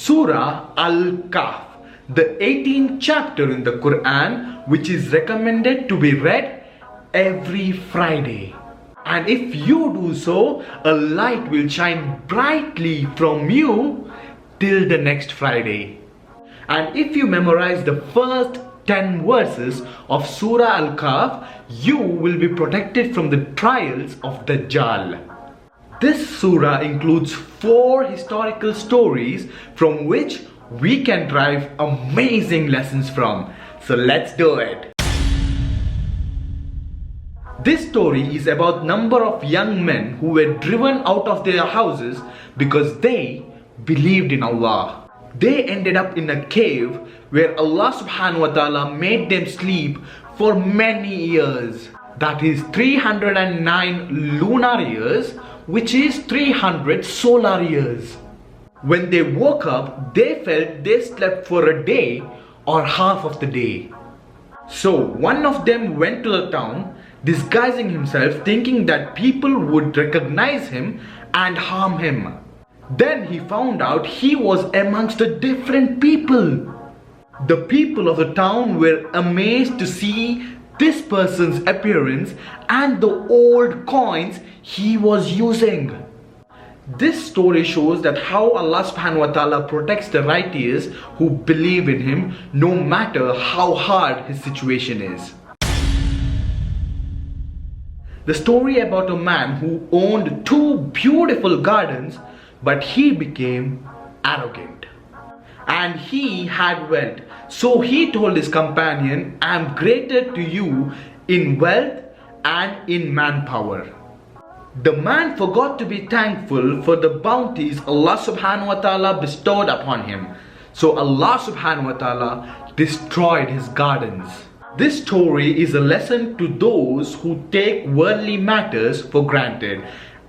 Surah Al Kahf, the 18th chapter in the Quran, which is recommended to be read every Friday. And if you do so, a light will shine brightly from you till the next Friday. And if you memorize the first 10 verses of Surah Al Kahf, you will be protected from the trials of Dajjal. This surah includes 4 historical stories from which we can derive amazing lessons from. So let's do it. This story is about number of young men who were driven out of their houses because they believed in Allah. They ended up in a cave where Allah subhanahu wa ta'ala made them sleep for many years. That is 309 lunar years, which is 300 solar years. When they woke up, they felt they slept for a day or half of the day. So one of them went to the town, disguising himself, thinking that people would recognize him and harm him. Then he found out he was amongst the different people. The people of the town were amazed to see this person's appearance and the old coins he was using. This story shows that how Allah subhanahu wa ta'ala protects the righteous who believe in Him no matter how hard his situation is. The story about a man who owned 2 beautiful gardens, but he became arrogant. And he had wealth. So he told his companion, I am greater to you in wealth and in manpower. The man forgot to be thankful for the bounties Allah subhanahu wa ta'ala bestowed upon him. So Allah subhanahu wa ta'ala destroyed his gardens. This story is a lesson to those who take worldly matters for granted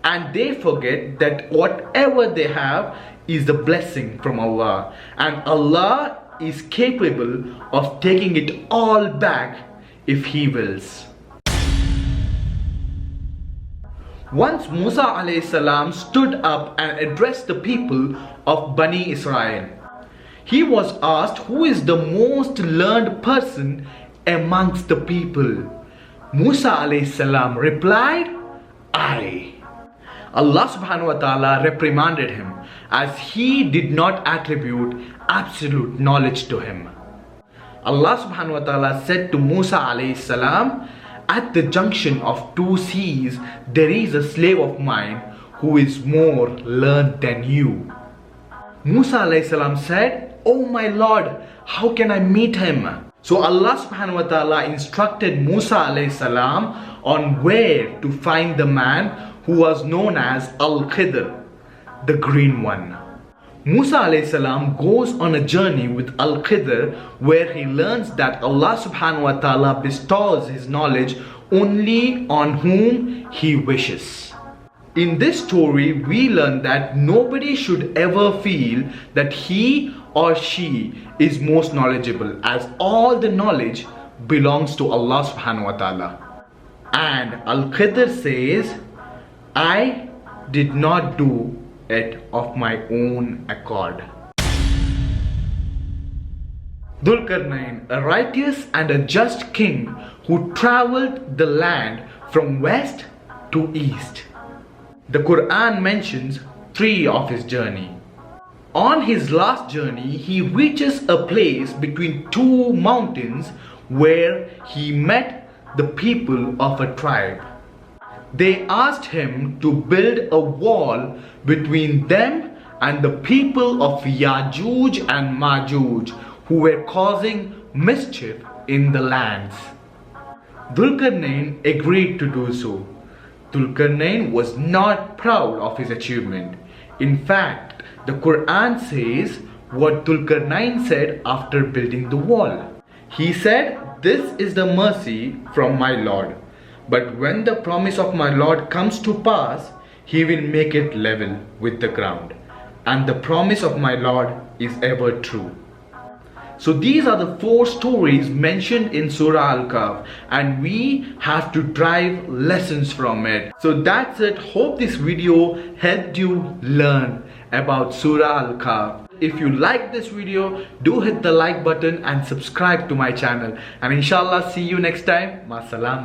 and they forget that whatever they have is the blessing from Allah, and Allah is capable of taking it all back if He wills. Once Musa alayhi salam stood up and addressed the people of BANI Israel. He was asked who is the most learned person amongst the people. Musa alayhi salam replied, I. Allah subhanahu wa ta'ala reprimanded him as he did not attribute absolute knowledge to him. Allah subhanahu wa ta'ala said to Musa alayhi salam, at the junction of 2 seas there is a slave of mine who is more learned than you. Musa alayhi salam said, oh my Lord, how can I meet him? So Allah subhanahu wa ta'ala instructed Musa alayhi salam on where to find the man who was known as Al-Khidr, the green one. Musa alayhi salam goes on a journey with Al-Khidr where he learns that Allah subhanahu wa ta'ala bestows his knowledge only on whom he wishes. In this story, we learn that nobody should ever feel that he or she is most knowledgeable, as all the knowledge belongs to Allah subhanahu wa ta'ala. And Al-Khidr says, I did not do it of my own accord. Dhul-Qarnain, a righteous and a just king who traveled the land from west to east. The Quran mentions 3 of his journey. On his last journey, he reaches a place between 2 mountains where he met the people of a tribe. They asked him to build a wall between them and the people of Yajuj and Majuj who were causing mischief in the lands. Dhul-Qarnain agreed to do so. Dhul-Qarnain was not proud of his achievement. In fact, the Quran says what Dhul-Qarnain said after building the wall. He said, this is the mercy from my Lord. But when the promise of my Lord comes to pass, He will make it level with the ground. And the promise of my Lord is ever true. So these are the 4 stories mentioned in Surah Al Kahf, and we have to derive lessons from it. So that's it. Hope this video helped you learn about Surah Al Kahf. If you like this video, do hit the like button and subscribe to my channel. And inshallah, see you next time. Ma salama.